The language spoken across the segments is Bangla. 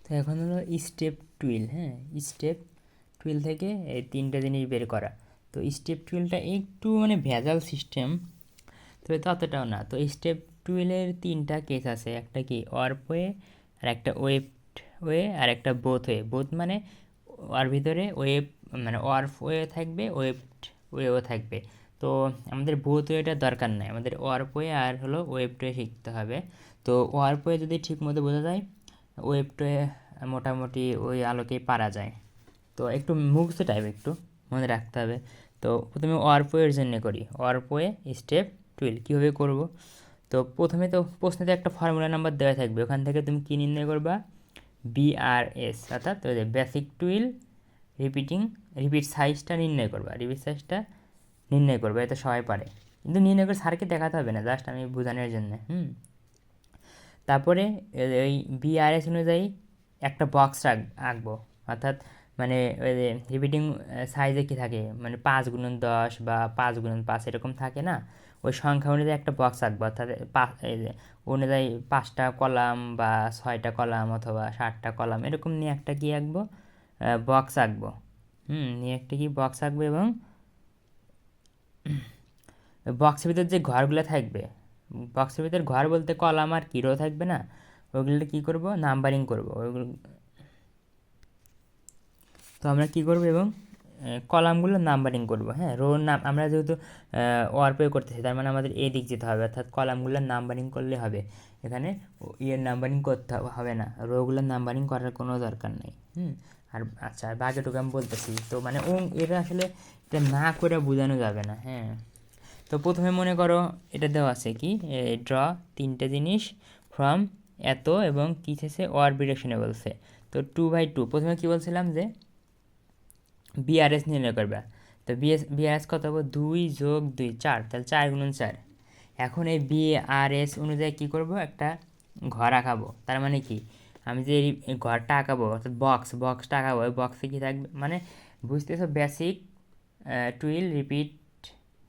তো এখন হলো স্টেপ টুইল। হ্যাঁ, স্টেপ টুইল থেকে এই তিনটা জিনিস বের করা। তো স্টেপ টুইলটা একটু মানে ভেজাল সিস্টেম, তবে ততটাও না। তো স্টেপ টুইলের তিনটা কেস আছে, একটা কি ওয়ার্প ওয়ে, আর একটা ওয়েব ওয়ে, আর একটা বোথ ওয়ে। বোথ মানে ওর ভিতরে ওয়েব মানে ওয়ার্প ওয়ে থাকবে, ওয়েব ওয়েও থাকবে। তো আমাদের বোথ ওয়েটার দরকার নাই, আমাদের ওয়ার্প ওয়ে আর হলো ওয়েব ওয়ে শিখতে হবে। তো ওয়ার্প ওয়ে যদি ঠিক মতো বোঝা যায়, ওয়েব ওয়ে মোটামুটি ওই আলোকেই পারা যায়। তো একটু মুখস্থ টাইপ একটু মনে রাখতে হবে। তো প্রথমে ওয়ার্প ওয়ের জন্য করি, ওয়ার্প ওয়ে স্টেপ টুইল কীভাবে করব। তো প্রথমে তো প্রশ্নেতে একটা ফর্মুলা নাম্বার দেওয়া থাকবে, ওখান থেকে তুমি কী নির্ণয় করবা, বিআরএস, অর্থাৎ বেসিক টুইল রিপিট সাইজটা নির্ণয় করবা, রিপিট সাইজটা নির্ণয় করবে। এটা সবাই পারে, কিন্তু নির্ণয় করে স্যারকে দেখাতে হবে না, জাস্ট আমি বোঝানোর জন্য। তারপরে ওই বিআরএস অনুযায়ী একটা বক্স আঁকবো, অর্থাৎ মানে ওই যে রিপিটিং সাইজে কী থাকে, মানে 5x10 বা 5x5 এরকম থাকে না, ওই সংখ্যা অনুযায়ী একটা বক্স আঁকবো। অর্থাৎ এই যে অনুযায়ী 5টা কলাম বা 6টা কলাম অথবা 7টা কলাম এরকম নিয়ে একটা কী আঁকবো, বক্স আঁকবো। নিয়ে একটা কি বক্স আঁকবো, এবং বক্সের ভিতর যে ঘরগুলো থাকবে, বক্সের ভিতর ঘর বলতে কলাম আর কি রো থাকবে না, ওইগুলো কী করব, নাম্বারিং করব ওইগুলো। তো আমরা কী করব, এবং কলামগুলো নাম্বারিং করব। হ্যাঁ, রোর নাম আমরা যেহেতু ওয়ার্পে করতেছি, তার মানে আমাদের এই দিক যেতে হবে, অর্থাৎ কলামগুলোর নাম্বারিং করলে হবে। এখানে ইয়ের নাম্বারিং করতে হবে না, রোগুলোর নাম্বারিং করার কোনো দরকার নেই। আর আচ্ছা, আর বাকিটুকু আমি বলতেছি। তো মানে এটা আসলে এটা না করে বোঝানো যাবে না। হ্যাঁ, তো প্রথমে মনে করো এটা দেওয়া আছে কি, ড্র তিনটে জিনিস ফ্রম এত এবং কী আছে ওয়ার ডিরেকশনে বলছে। তো 2/2 প্রথমে কী বলছিলাম যে বিআরএস নির্ণয় করবে। তো বিআরএস কত হবে, 2 যোগ 2 4, তাহলে 4x4। এখন এই বিআরএস অনুযায়ী কী করব, একটা ঘর আঁকাবো। তার মানে কি, আমি যে এই ঘরটা আঁকাবো অর্থাৎ বক্সটা আঁকাবো, ওই বক্সে কী থাকবে, মানে বুঝতেছো, বেসিক টুইল রিপিট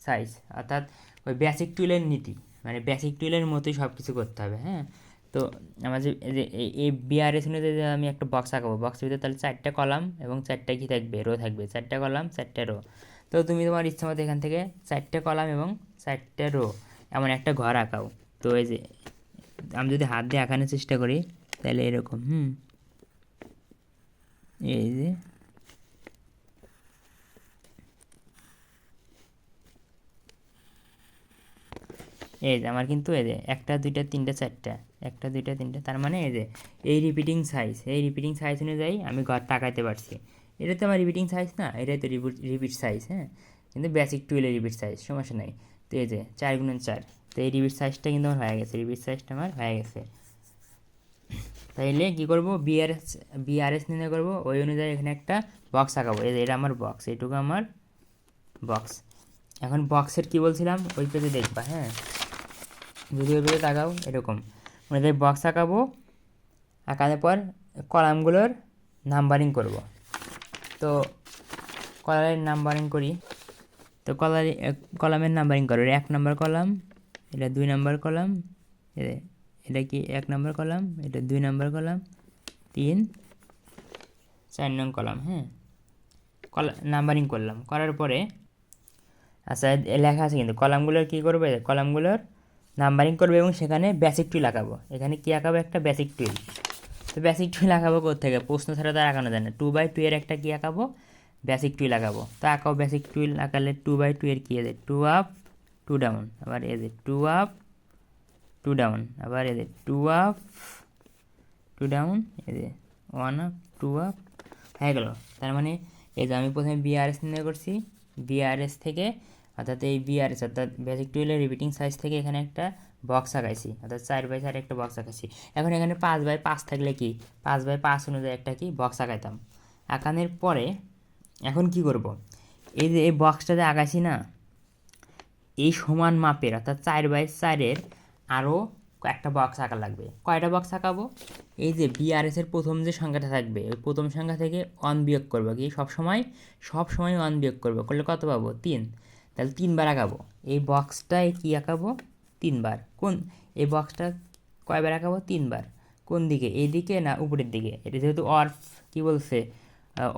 সাইজ, অর্থাৎ ওই বেসিক টুইলের নীতি, মানে বেসিক টুইলের মতোই সব কিছু করতে হবে। হ্যাঁ, তো আমার যে এই বিআরএস অনুযায়ী যে আমি একটা বক্স আঁকাবো, বক্সের ভিতরে তাহলে 4টা কলাম এবং 4টা কী থাকবে, রো থাকবে, 4টা কলাম 4টা রো। তো তুমি তোমার ইচ্ছা মতো এখান থেকে 4টা কলাম এবং 4টা রো এমন একটা ঘর আঁকাও। তো এই যে আমি যদি হাত দিয়ে আঁকানোর চেষ্টা করি, তাহলে এরকম এই যে এই যে আমার কিন্তু এই যে 1 2 3 4টা, 1 2 3, তার মানে এই যে এই রিপিটিং সাইজ অনুযায়ী আমি ঘর টাকাইতে পারছি। এটা তো আমার রিপিটিং সাইজ না, এটাই তো রিপিট সাইজ। হ্যাঁ, কিন্তু বেসিক টুইলের রিপিট সাইজ, সমস্যা নাই। তো এই যে 4x4, তো এই রিপিট সাইজটা কিন্তু আমার হয়ে গেছে, রিপিট সাইজটা আমার হয়ে গেছে। তাইলে কী করবো, বিআরএস নির্ণয় করবো, ওই অনুযায়ী এখানে একটা বক্স আঁকাবো। এই যে এটা আমার বক্স, এইটুকু আমার বক্স। এখন বক্সের কি বলছিলাম, ওই পেজে দেখবা। হ্যাঁ, যদি ওই পেজে তাকাও এরকম মানে বক্স আঁকাবো, আঁকানোর পর কলামগুলোর নাম্বারিং করব। তো কলামের নাম্বারিং করি, তো কলামের নাম্বারিং করো, 1 নম্বর কলাম, এটা 2 নম্বর কলাম, এটা কি 1 নম্বর কলাম, এটা 2 নম্বর কলাম, 3 4 নং কলাম। হ্যাঁ, নাম্বারিং করলাম, করার পরে আচ্ছা লেখা আছে কিন্তু কলামগুলোর কী করবে, কলামগুলোর নাম্বারিং করবে এবং সেখানে বেসিক টুইল আঁকাবো। এখানে কী আঁকাবো, একটা বেসিক টুইল। তো বেসিক টুইল আঁকাবো কোত্থেকে, প্রশ্ন ছাড়া তো আঁকানো যায় না। 2/2 এর একটা কী আঁকাবো, বেসিক টুইল আঁকাবো। তো আঁকাও বেসিক টুইল আঁকালে 2/2 এর কী আছে, 2 আপ 2 ডাউন, আবার এই যে 2 আপ 2 ডাউন, আবার এই যে 2 আপ 2 ডাউন, এই যে 1 আপ 2 আপ, হয়ে গেল। তার মানে এই যে আমি প্রথমে বিআরএস নির্ণয় করছি, বিআরএস থেকে অর্থাৎ এই বিআরএস অর্থাৎ বেসিক টুইলের রিপিটিং সাইজ থেকে এখানে একটা বক্স আঁকাইছি, অর্থাৎ 4/4 একটা বক্স আঁকাইছি। এখন এখানে 5/5 থাকলে কি, 5/5 অনুযায়ী একটা কি বক্স আঁকাইতাম। আঁকানোর পরে এখন কি করব, এই যে এই বক্সটা যে আঁকাইছি না, এই সমান মাপের অর্থাৎ 4/4-এর আরও একটা বক্স আঁকা লাগবে। কয়টা বক্স আঁকাবো, এই যে বিআরএসের প্রথম যে সংখ্যাটা থাকবে, ওই প্রথম সংখ্যা থেকে 1 বিয়োগ করবো, কি সবসময় 1 বিয়োগ করবো, করলে কত পাবো, 3। তাহলে 3বার আঁকাবো এই বক্সটায়, কি আঁকাবো, 3বার। এই বক্সটা কয়বার আঁকাবো, 3বার। কোন দিকে, এইদিকে না উপরের দিকে? এটা যেহেতু অর্ফ কী বলছে,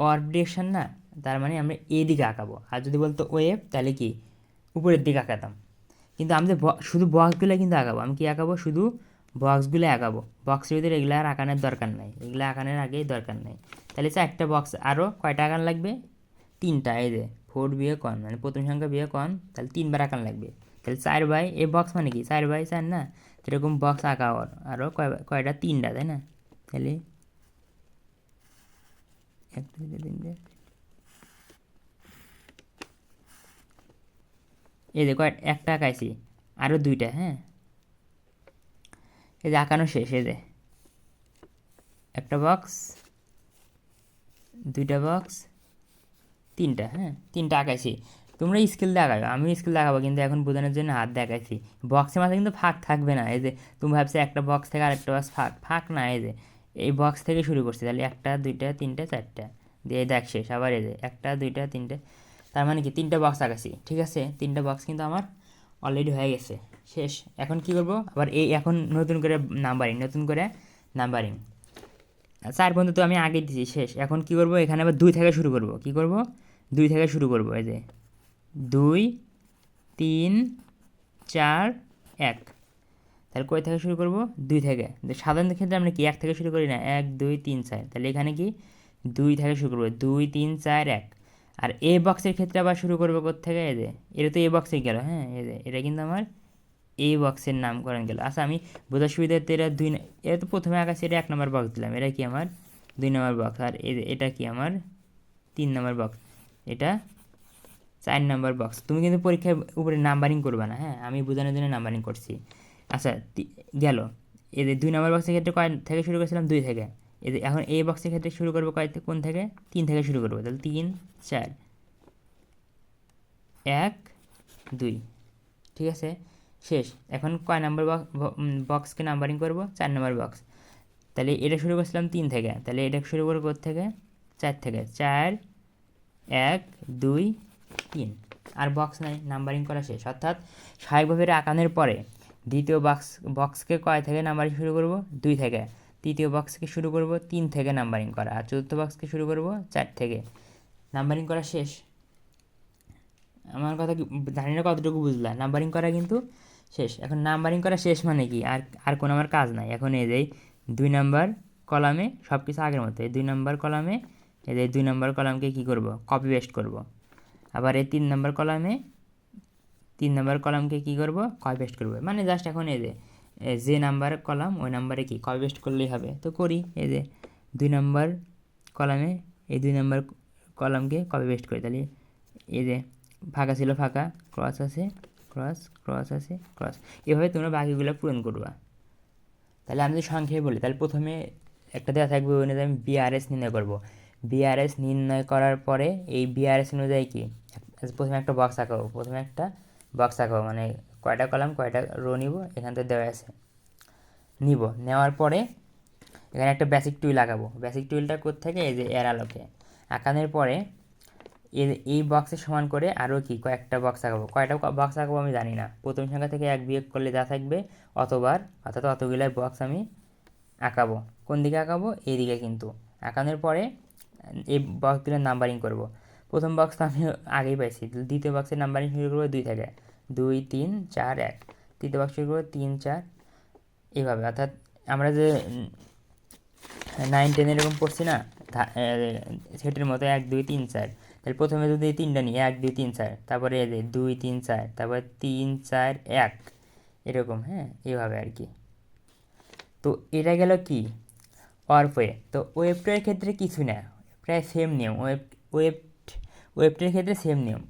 অর্ফ ডিরেকশন না, তার মানে আমরা এইদিকে আঁকাবো। আর যদি বলতো ওয়েভ তাহলে কি উপরের দিকে আঁকাতাম। কিন্তু আমি যে শুধু বক্সগুলো কিন্তু আঁকাবো, আমি কি আঁকাবো, শুধু বক্সগুলো আঁকাবো। বক্সের ভিতরে এগুলো আর আঁকানোর দরকার নাই, এগুলো আঁকানোর আগেই দরকার নাই। তাহলে 4টা বক্স, আরও কয়টা আঁকান লাগবে? 3টা। এই যে 4 বিয়োগ 1 মানে প্রথম সংখ্যা বিয়োগ 1, তাহলে 3বার আঁকান লাগবে। তাহলে 4 বাই, এই বক্স মানে কি 4 বাই 4 না, এরকম বক্স আঁকা আরও কয়টা? 3টা, তাই না? তাহলে 1 2 3 3, এই যে একটা আঁকাইছি, আরও 2টা। হ্যাঁ, এই যে আঁকানো শেষ। এই যে একটা বক্স, 2টা বক্স, 3টা। হ্যাঁ, 3টা আঁকাইছি। তোমরা স্কেল দিয়ে আঁকাবে, আমি স্কেল দেখাবো, কিন্তু এখন বোঝানোর জন্য হাত দেখাইছি। বক্সের মাঝে কিন্তু ফাঁক থাকবে না। এই যে তুমি ভাবছো একটা বক্স থেকে আরেকটা বক্স ফাঁক, ফাঁক না। এই যে এই বক্স থেকে শুরু করছে, তাহলে 1 2 3 4 দিয়ে দেখ শেষ। আবার এই যে 1 2 3, তার মানে কি 3টা বক্স আঁকাছি। ঠিক আছে, 3টা বক্স কিন্তু আমার অলরেডি হয়ে গেছে, শেষ। এখন কি করব, আবার এখন নতুন করে নাম্বারিং 4 পর্যন্ত তো আমি আগে দিয়েছি, শেষ। এখন কি করব, এখানে আবার 2 থেকে শুরু করব। কি করব, 2 থেকে শুরু করব। এই যে 2 3 4 1, তাহলে কয় থেকে শুরু করব, 2 থেকে। সাধারণ ক্ষেত্রে আমরা কি 1 থেকে শুরু করি না, 1 2 3 4, তাহলে এখানে কি 2 থেকে শুরু করবো, 2 3 4 1। আর এ বক্সের ক্ষেত্রে আবার শুরু করবো কোত্থেকে, এই যে এটা তো এ বক্সে গেল। হ্যাঁ, এই যে এটা কিন্তু আমার এই বক্সের নামকরণ গেল। আচ্ছা, আমি বোঝার সুবিধার্থে এটা এটা তো প্রথমে আঁকাছি, এটা 1 নম্বর বক্স দিলাম, এটা কি আমার 2 নম্বর বক্স। আর এটা কি আমার 3 নম্বর বক্স, এটা 4 নম্বর বক্স। তুমি কিন্তু পরীক্ষার উপরে নাম্বারিং করবে না। হ্যাঁ, আমি বোঝানোর জন্য নাম্বারিং করছি। আচ্ছা, গেল। এই যে 2 নম্বর বক্সের ক্ষেত্রে কয় থেকে শুরু করেছিলাম, 2 থেকে। এই যে এখন এই বক্সের ক্ষেত্রে শুরু করবো কোন থেকে, 3 থেকে শুরু করবো। তাহলে 3 4 1 2, ঠিক আছে, শেষ। এখন কয় নাম্বার বক্সকে নাম্বারিং করব, 4 নম্বর বক্স। তাহলে এটা শুরু করছিলাম 3 থেকে, তাহলে এটা শুরু করবো থেকে 4 থেকে। 4 1 2 3, আর বক্স নাই, নাম্বারিং করা শেষ। অর্থাৎ স্বাভাবিকভাবে আঁকানোর পরে দ্বিতীয় বক্সকে কয় থেকে নাম্বারিং শুরু করব, 2 থেকে। তৃতীয় বক্সকে শুরু করব 3 থেকে নাম্বারিং করা, আর চতুর্থ বক্সকে শুরু করব 4 থেকে। নাম্বারিং করা শেষ। আমার কথা কি জানি না কতটুকু বুঝলা, নাম্বারিং করা কিন্তু শেষ। এখন নাম্বারিং করা শেষ মানে কি, আর কোনো আমার কাজ নাই। এখন এই যে 2 নাম্বার কলামে সব কিছু আগের মতো, এই 2 নাম্বার কলামে এই যে 2 নাম্বার কলামকে কী করব, কপি পেস্ট করব। আবার এই 3 নাম্বার কলামকে কী করব, কপি পেস্ট করব। মানে জাস্ট এখন এই যে নাম্বার কলাম ওই নাম্বারে কি কপি পেস্ট করলেই হবে। তো করি, এই যে 2 নাম্বার কলামে এই 2 নাম্বার কলামকে কপি পেস্ট করি। তাহলে এই যে ফাঁকা ছিল ফাঁকা, ক্রস আছে ক্রস আছে ক্রস, এভাবে তোমরা বাকিগুলো পূরণ করবা। তাহলে আমি যদি সংখ্যায় বলি, তাহলে প্রথমে একটা দেওয়া থাকবে, ওই অনুযায়ী আমি বিআরএস নির্ণয় করব। বিআরএস নির্ণয় করার পরে এই বিআরএস অনুযায়ী কি প্রথমে একটা বক্স আঁকাবো, মানে কয়টা কলাম কয়টা রো নিব এখান থেকে দেওয়া আছে, নেওয়ার পরে এখানে একটা বেসিক টুল আঁকাবো। বেসিক টুলটা কোত্থেকে, এই যে এর আলোকে আঁকানোর পরে এই বক্সের সমান করে আরও কি কয়েকটা বক্স আঁকাবো। কয়টা বক্স আঁকাবো আমি জানি না, প্রথম সংখ্যা থেকে 1 বিয়োগ করলে যা থাকবে অতবার, অর্থাৎ অতগুলো বক্স আমি আঁকাবো। কোন দিকে আঁকাবো, এই দিকে। কিন্তু আঁকানোর পরে এই বক্সগুলোর নাম্বারিং করব। প্রথম বক্স তো আমি আগেই পাইছি, দ্বিতীয় বক্সের নাম্বারিং শুরু করবো 2 থেকে, 2 3 4 1। তৃতীয় বক্স শুরু করবো 3 4, এইভাবে। অর্থাৎ আমরা যে 9 10 এরকম পড়ছি না সেটের মতো 1 2 3 4, তাহলে প্রথমে যদি 3টা নিই 1 2 3 4, তারপরে 2 3 4, তারপরে 3 4 1, এরকম। হ্যাঁ, এইভাবে আর কি। তো এটা গেল কি অর্ফওয়ে। তো ওয়েবটের ক্ষেত্রে কিছু না, প্রায় সেম নিয়ম। ওয়েবটের ক্ষেত্রে সেম নিয়ম,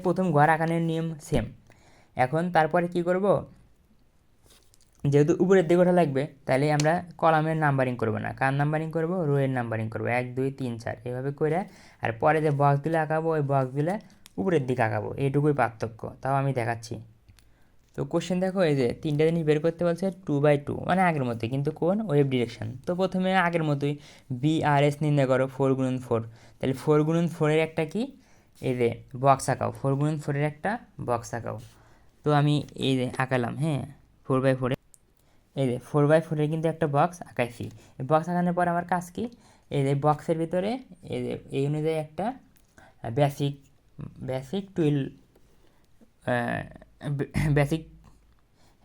প্রথম ঘর আঁকানোর নিয়ম সেম। এখন তারপরে কি করব, যেহেতু উপরের দিকে ওঠা লাগবে, তাহলে আমরা কলামের নাম্বারিং করবো না, কার নাম্বারিং করব, রোয়ের নাম্বারিং করবো 1 2 3 4 এভাবে করে। আর পরে যে বক্সগুলো আঁকাবো ওই বক্সগুলো উপরের দিকে আঁকাবো, এইটুকুই পার্থক্য। তাও আমি দেখাচ্ছি। তো কোশ্চেন দেখো, এই যে 3টা জিনিস বের করতে বলছে 2 বাই 2, মানে আগের মতোই, কিন্তু কোন ওয়েব ডিরেকশন। তো প্রথমে আগের মতোই বিআরএস নির্ণয় করো 4 গুণন 4। তাহলে 4 গুণন 4-এর একটা কি, এই যে বক্স আঁকাও, 4 গুণন 4-এর একটা বক্স আঁকাও। তো আমি এই যে আঁকালাম, হ্যাঁ 4 বাই 4, এই যে 4x4-এর কিন্তু একটা বক্স আঁকাইছি। এই বক্স আঁকানোর পর আমার কাজ কি, এই যে বক্সের ভিতরে এই যে এই অনুযায়ী একটা বেসিক বেসিক টুইল বেসিক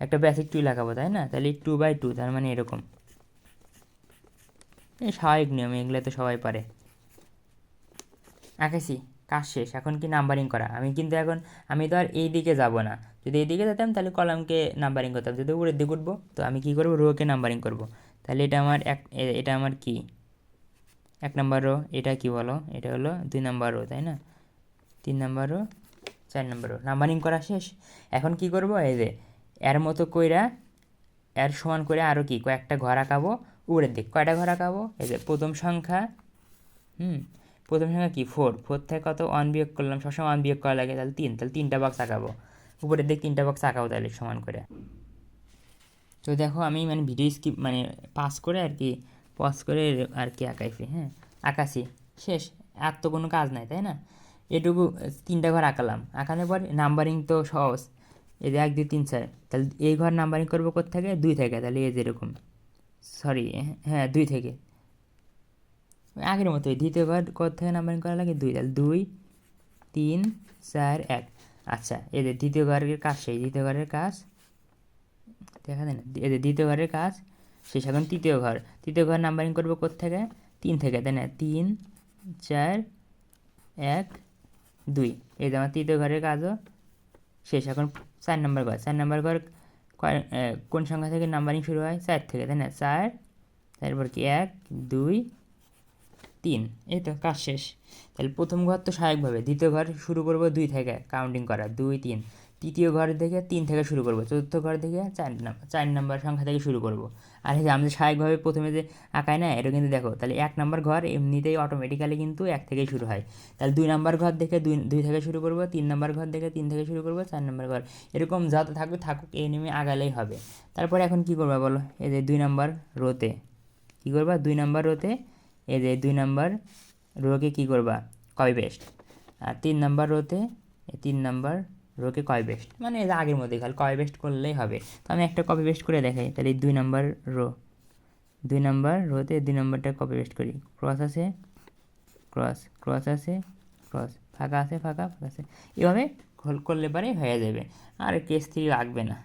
একটা বেসিক টুইল আঁকাবো, তাই না? তাহলে 2x2, তার মানে এরকম। এই স্বাভাবিক নিয়ম, এগুলো তো সবাই পারে। আঁকেছি, কাজ শেষ। এখন কি নাম্বারিং করা। আমি তো আর এই দিকে যাব না। যদি এই দিকে যেতাম তাহলে কলামকে নাম্বারিং করতাম, যদি উপরের দিকে উঠবো তো আমি কী করবো, রোকে নাম্বারিং করব। তাহলে এটা আমার কি 1 নাম্বার রো, এটা কি বলো, এটা হলো 2 নাম্বার রো, তাই না? 3 number rho, 4 number rho, numbering করা শেষ। এখন কি করব, এই যে এর মতো কইরা এর সমান করে আরও কি কয়েকটা ঘর আঁকাবো উপরের দিক। কয়টা ঘর আঁকাবো, এই যে প্রথম সংখ্যা কি 4 থেকে কত 1 বিয়োগ করলাম, সবসময় 1 বিয়োগ করা লাগে, তাহলে 3, তাহলে 3টা বক্স আঁকাবো উপরের দিক, 3টা বক্স আঁকাবো তাহলে সমান করে। তো দেখো আমি মানে ভিডিও স্কিপ মানে পাস করে আর কি পজ করে আর কি আঁকাইছি, হ্যাঁ আঁকাছি শেষ। আর তো কোনো কাজ নাই, তাই না? এটুকু 3টা ঘর আঁকালাম, আঁকানোর পর নাম্বারিং তো সহজ। এই যে 1 2 3 4, তাহলে এই ঘর নাম্বারিং করবো কোত্থেকে, 2 থেকে, তাহলে এই যেরকম, সরি হ্যাঁ 2 থেকে, আগের মতোই দ্বিতীয় ঘর কোত্থেকে নাম্বারিং করা লাগে, 2, তাহলে 2 3 4 1। আচ্ছা, এই যে দ্বিতীয় ঘরের কাজ, সেই দ্বিতীয় ঘরের কাজ দেখা যায় না, এই যে দ্বিতীয় ঘরের কাজ শেষ। এখন তৃতীয় ঘর নাম্বারিং করবো কোত্থেকে, 3 থেকে, তাই না? 3 4 1 2, এই যে আমার তৃতীয় ঘরের কাজও শেষ। এখন 4 নম্বর ঘর কোন সংখ্যা থেকে নাম্বারিং শুরু হয়, 4 থেকে, তাই না? 4, তারপর কি 1 2 3, এই তো কাজ শেষ। তাহলে প্রথম ঘর তো স্বাভাবিকভাবে, দ্বিতীয় ঘর শুরু করব 2 থেকে কাউন্টিং করা, 2 3, তৃতীয় ঘর থেকে 3 থেকে শুরু করব, চতুর্থ ঘর থেকে 4 নম্বর সংখ্যা থেকে শুরু করব। আর এই যে আমি স্বাভাবিকভাবে প্রথমে যে আঁকাই না, এটা কিন্তু দেখো, তাহলে 1 নম্বর ঘর এমনিতেই অটোমেটিক্যালি কিন্তু 1 থেকেই শুরু হয়। তাহলে 2 নম্বর ঘর থেকে 2 থেকে শুরু করব, 3 নম্বর ঘর থেকে 3 থেকে শুরু করব, 4 নম্বর ঘর, এরকম যত থাকুক এই নেমে আগালেই হবে। তারপরে এখন কি করবা বলো, এই যে 2 নম্বর রোতে কী করবা, 2 নম্বর রোতে এই যে 2 নম্বর রোকে কী করবা, কপি পেস্ট। আর 3 নম্বর রোতে 3 নম্বর রোকে কপি পেস্ট, মানে এই যে আগের মধ্যে খালি কপি পেস্ট করলেই হবে। তো আমি একটা কপি পেস্ট করে দেখাই, তাহলে এই 2 নম্বর রো, 2 নম্বর রোতে 2 নম্বরটা কপি পেস্ট করি, ক্রস আছে ক্রস আছে ক্রস, ফাঁকা আছে ফাঁকা আছে, এভাবে করলে পরে হয়ে যাবে, আর কেস 3 লাগবে না।